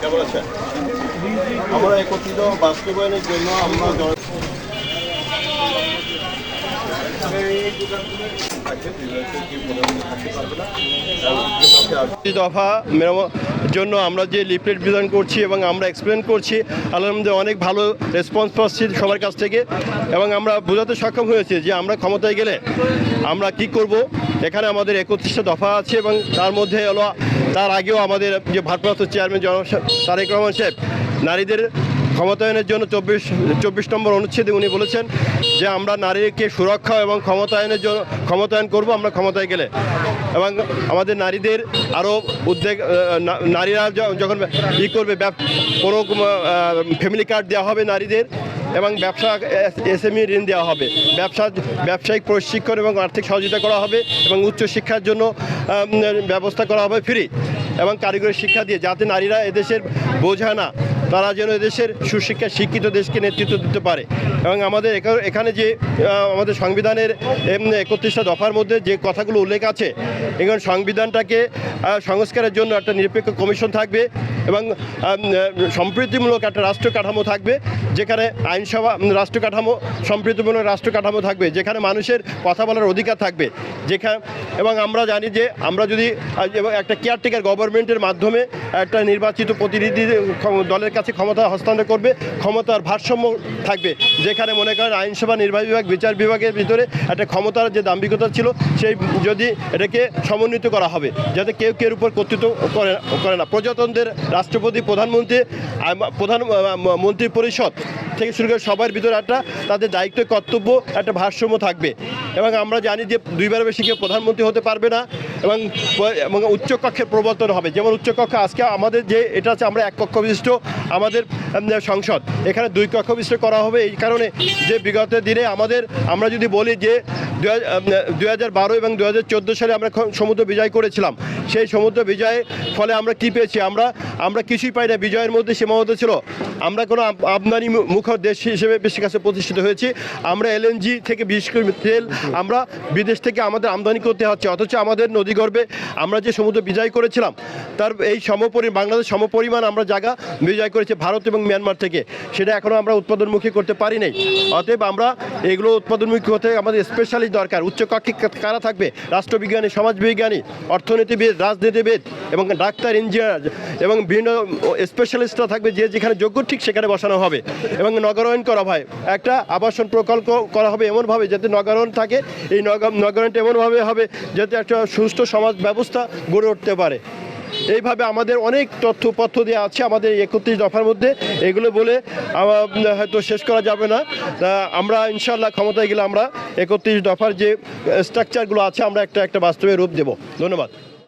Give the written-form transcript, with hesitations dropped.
কেমন আছেন? আমরা একত্রিত বাস্তবায়নের জন্য আমরা দফা জন্য আমরা যে লিফলেট বিতরণ করছি এবং আমরা এক্সপ্লেন করছি, আলহামদুলিল্লাহ অনেক ভালো রেসপন্স পাচ্ছি সবার কাছ থেকে এবং আমরা বোঝাতে সক্ষম হয়েছি যে আমরা ক্ষমতায় গেলে আমরা কি করব। এখানে আমাদের 31টা দফা আছে এবং তার মধ্যে হলো তার আগেও আমাদের যে ভারপ্রাপ্ত চেয়ারম্যান জনাব তারেক রহমান সাহেব নারীদের ক্ষমতায়নের জন্য 24 নম্বর অনুচ্ছেদে উনি বলেছেন যে আমরা নারীকে সুরক্ষা এবং ক্ষমতায়ন করব আমরা ক্ষমতায় গেলে। এবং আমাদের নারীদের আরও উদ্যোগ, নারীরা যখন করবে কোনো ফ্যামিলি কার্ড দেওয়া হবে নারীদের এবং ব্যবসা এসএমই ঋণ দেওয়া হবে, ব্যবসায়িক প্রশিক্ষণ এবং আর্থিক সহযোগিতা করা হবে এবং উচ্চশিক্ষার জন্য ব্যবস্থা করা হবে ফ্রি এবং কারিগরি শিক্ষা দিয়ে, যাতে নারীরা এদেশের বোঝা না, তারা যেন এদেশের সুশিক্ষা শিক্ষিত দেশকে নেতৃত্ব দিতে পারে। এবং আমাদের এখানে যে আমাদের সংবিধানের 31টা দফার মধ্যে যে কথাগুলো উল্লেখ আছে, এখানে সংবিধানটাকে সংস্কারের জন্য একটা নিরপেক্ষ কমিশন থাকবে এবং সম্প্রীতিমূলক একটা রাষ্ট্র কাঠামো থাকবে, যেখানে আইনসভা রাষ্ট্র কাঠামো, সম্প্রীতিমূলক রাষ্ট্র কাঠামো থাকবে, যেখানে মানুষের কথা বলার অধিকার থাকবে এবং আমরা জানি যে আমরা যদি একটা কেয়ারটেকার গভর্নমেন্টের মাধ্যমে একটা নির্বাচিত প্রতিনিধি দলের কাছে ক্ষমতা হস্তান্তর করবে, ক্ষমতার ভারসাম্য থাকবে, যেখানে মনে করেন আইনসভা, নির্বাহী বিভাগ, বিচার বিভাগের ভিতরে একটা ক্ষমতার যে দাম্ভিকতা ছিল সেই যদি এটাকে সমন্বিত করা হবে, যাতে কেউ কেউ উপর কর্তৃত্ব করে না। প্রজাতন্ত্রের রাষ্ট্রপতি, প্রধানমন্ত্রী পরিষদ থেকে শুরু করে সবার ভিতরে একটা তাদের দায়িত্ব, কর্তব্য, একটা ভারসাম্য থাকবে। এবং আমরা জানি যে দুইবার বেশি কেউ প্রধানমন্ত্রী হতে পারবে না এবং উচ্চকক্ষের প্রবর্তন হবে। যেমন উচ্চকক্ষ আজকে আমাদের যে এটা আছে, আমরা এক কক্ষ বিশিষ্ট আমাদের সংসদ, এখানে 2 কক্ষ বিশিষ্ট করা হবে। এই কারণে যে বিগত দিনে আমরা যদি বলি যে 2012 এবং 2014 সালে আমরা সমুদ্র বিজয় করেছিলাম, সেই সমুদ্র বিজয়ের ফলে আমরা কি পেয়েছি? আমরা কিছুই পাই না। বিজয়ের মধ্যে সীমাবদ্ধ ছিল, আমরা কোনো আমদানি মুখর দেশ হিসেবে বেশি কাছে প্রতিষ্ঠিত হয়েছি। আমরা এলএনজি থেকে বিশেষ করে তেল আমরা বিদেশ থেকে আমাদের আমদানি করতে হচ্ছে, অথচ আমাদের নদীগর্ভে আমরা যে সমুদ্র বিজয় করেছিলাম তার এই বাংলাদেশ সমপরিমাণ আমরা জায়গা বিজয় করেছি ভারত এবং মিয়ানমার থেকে, সেটা এখনও আমরা উৎপাদনমুখী করতে পারি নাই। অতএব আমরা এগুলো উৎপাদনমুখী হতে আমাদের স্পেশালি দরকার। উচ্চকক্ষে কারা থাকবে? রাষ্ট্রবিজ্ঞানী, সমাজবিজ্ঞানী, অর্থনীতিবিদ, রাজনীতিবিদ এবং ডাক্তার, ইঞ্জিনিয়ার এবং বিভিন্ন স্পেশালিস্টরা থাকবে, যে যেখানে যোগ্য ঠিক সেখানে বসানো হবে। এবং নগরায়ণ করা হয়, একটা আবাসন প্রকল্প করা হবে এমনভাবে যাতে নগরায়ণ থাকে। এই নগরায়ণটা এমনভাবে হবে যাতে একটা সুষ্ঠু সমাজ ব্যবস্থা গড়ে উঠতে পারে। এইভাবে আমাদের অনেক তথ্য দেওয়া আছে আমাদের 31 দফার মধ্যে। এগুলো বলে হয়তো শেষ করা যাবে না। আমরা ইনশাআল্লাহ ক্ষমতায় গেলে আমরা 31 দফার যে স্ট্রাকচারগুলো আছে আমরা একটা বাস্তবে রূপ দেব। ধন্যবাদ।